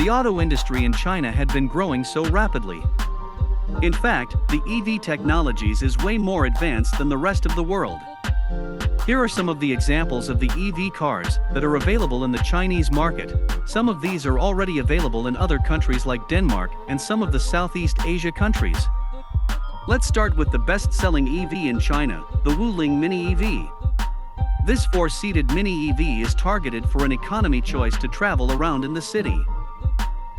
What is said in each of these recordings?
the auto industry in China had been growing so rapidly. In fact, the EV technologies is way more advanced than the rest of the world. Here are some of the examples of the EV cars that are available in the Chinese market. Some of these are already available in other countries like Denmark and some of the Southeast Asia countries. Let's start with the best-selling EV in China, the Wuling Mini EV. This 4-seated mini EV is targeted for an economy choice to travel around in the city.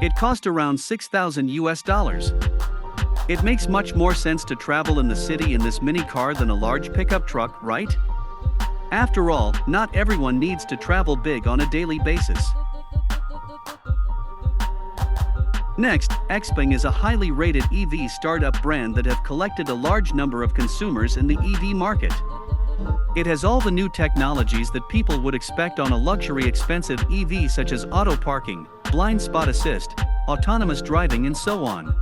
It cost around $6,000. It makes much more sense to travel in the city in this mini car than a large pickup truck, right? After all, not everyone needs to travel big on a daily basis. Next, Xpeng is a highly rated EV startup brand that have collected a large number of consumers in the EV market. It has all the new technologies that people would expect on a luxury expensive EV, such as auto parking, blind spot assist, autonomous driving and so on.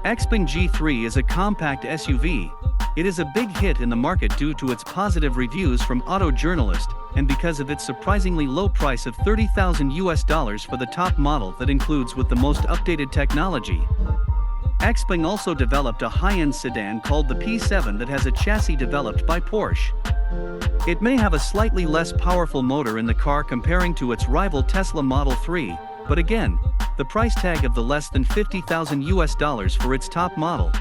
Xpeng G3 is a compact SUV. It is a big hit in the market due to its positive reviews from auto journalists and because of its surprisingly low price of $30,000 for the top model that includes with the most updated technology. Xpeng also developed a high-end sedan called the P7 that has a chassis developed by Porsche. It may have a slightly less powerful motor in the car comparing to its rival Tesla Model 3, but again, the price tag of the less than $50,000 for its top model.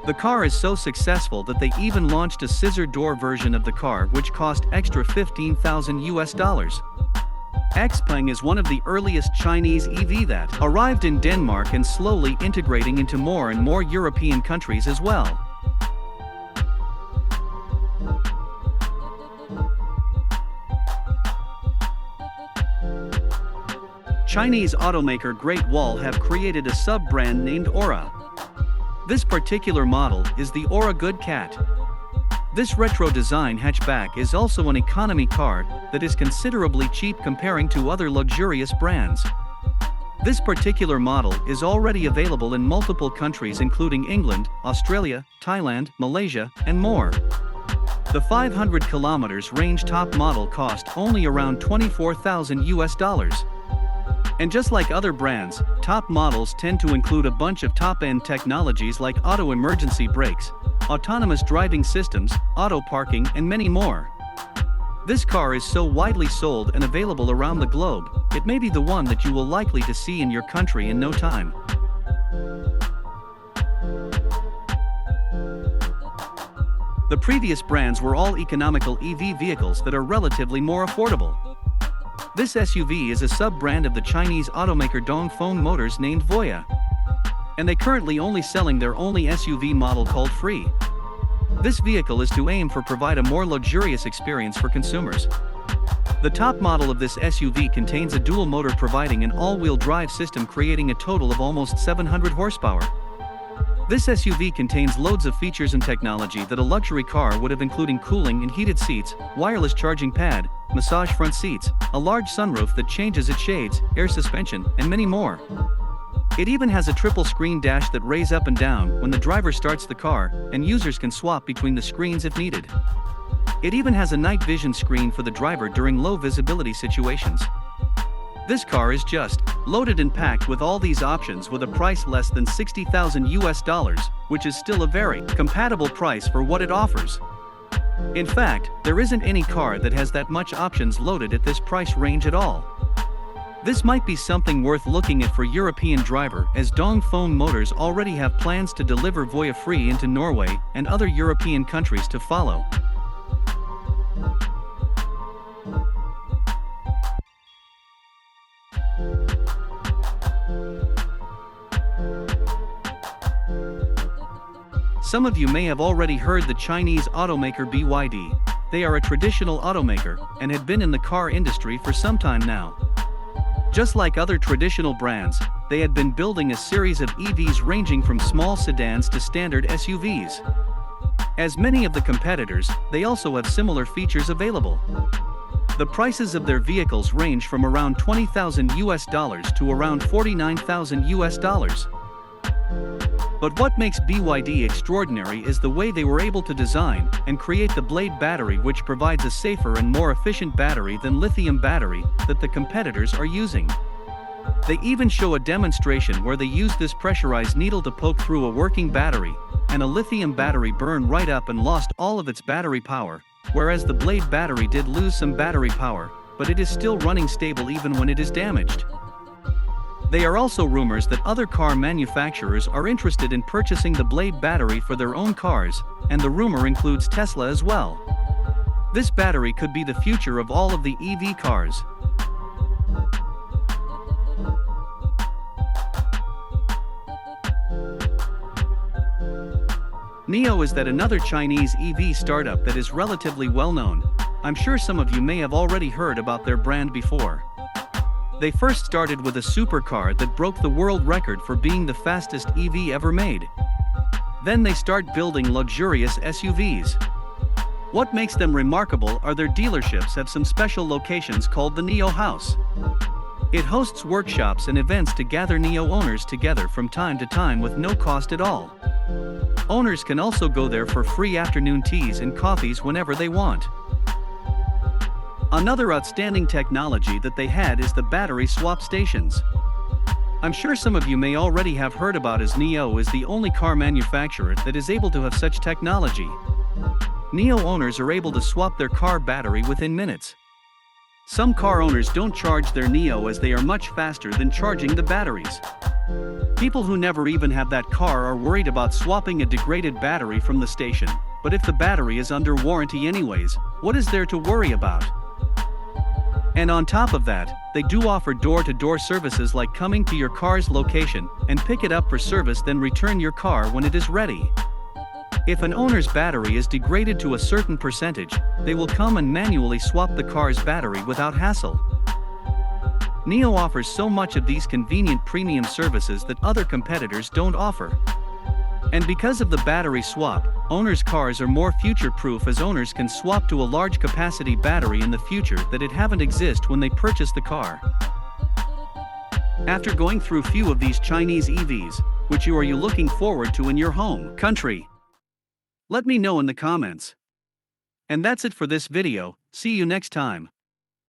The car is so successful that they even launched a scissor door version of the car which cost extra $15,000. Xpeng is one of the earliest Chinese EV that arrived in Denmark and slowly integrating into more and more European countries as well. Chinese automaker Great Wall have created a sub-brand named Aura. This particular model is the Aura Good Cat. This retro design hatchback is also an economy car that is considerably cheap comparing to other luxurious brands. This particular model is already available in multiple countries including England, Australia, Thailand, Malaysia, and more. The 500 kilometers range top model cost only around $24,000. And just like other brands, top models tend to include a bunch of top-end technologies like auto emergency brakes, autonomous driving systems, auto parking, and many more. This car is so widely sold and available around the globe, it may be the one that you will likely to see in your country in no time. The previous brands were all economical EV vehicles that are relatively more affordable. This SUV is a sub-brand of the Chinese automaker Dongfeng Motors named Voya. And they currently only selling their only SUV model called Free. This vehicle is to aim for provide a more luxurious experience for consumers. The top model of this SUV contains a dual motor providing an all-wheel drive system creating a total of almost 700 horsepower. This SUV contains loads of features and technology that a luxury car would have, including cooling and heated seats, wireless charging pad, massage front seats, a large sunroof that changes its shades, air suspension, and many more. It even has a triple screen dash that raise up and down when the driver starts the car, and users can swap between the screens if needed. It even has a night vision screen for the driver during low visibility situations. This car is just loaded and packed with all these options with a price less than $60,000, which is still a very compatible price for what it offers. In fact, there isn't any car that has that much options loaded at this price range at all. This might be something worth looking at for European driver, as Dongfeng Motors already have plans to deliver Voya Free into Norway and other European countries to follow. Some of you may have already heard the Chinese automaker BYD. They are a traditional automaker and had been in the car industry for some time now. Just like other traditional brands, they had been building a series of EVs ranging from small sedans to standard SUVs. As many of the competitors, they also have similar features available. The prices of their vehicles range from around $20,000 to around $49,000. But what makes BYD extraordinary is the way they were able to design and create the Blade battery, which provides a safer and more efficient battery than lithium battery that the competitors are using. They even show a demonstration where they use this pressurized needle to poke through a working battery, and a lithium battery burned right up and lost all of its battery power, whereas the Blade battery did lose some battery power, but it is still running stable even when it is damaged. There are also rumors that other car manufacturers are interested in purchasing the Blade battery for their own cars, and the rumor includes Tesla as well. This battery could be the future of all of the EV cars. NIO is that another Chinese EV startup that is relatively well known. I'm sure some of you may have already heard about their brand before. They first started with a supercar that broke the world record for being the fastest EV ever made. Then they start building luxurious SUVs. What makes them remarkable are their dealerships have some special locations called the NIO House. It hosts workshops and events to gather NIO owners together from time to time with no cost at all. Owners can also go there for free afternoon teas and coffees whenever they want. Another outstanding technology that they had is the battery swap stations. I'm sure some of you may already have heard about as NIO is the only car manufacturer that is able to have such technology. NIO owners are able to swap their car battery within minutes. Some car owners don't charge their NIO as they are much faster than charging the batteries. People who never even have that car are worried about swapping a degraded battery from the station, but if the battery is under warranty anyways, what is there to worry about? And on top of that, they do offer door-to-door services like coming to your car's location and pick it up for service, then return your car when it is ready. If an owner's battery is degraded to a certain percentage, they will come and manually swap the car's battery without hassle. NIO offers so much of these convenient premium services that other competitors don't offer. And because of the battery swap, owners' cars are more future-proof as owners can swap to a large capacity battery in the future that it haven't exist when they purchase the car. After going through few of these Chinese EVs, which are you looking forward to in your home country? Let me know in the comments. And that's it for this video. See you next time.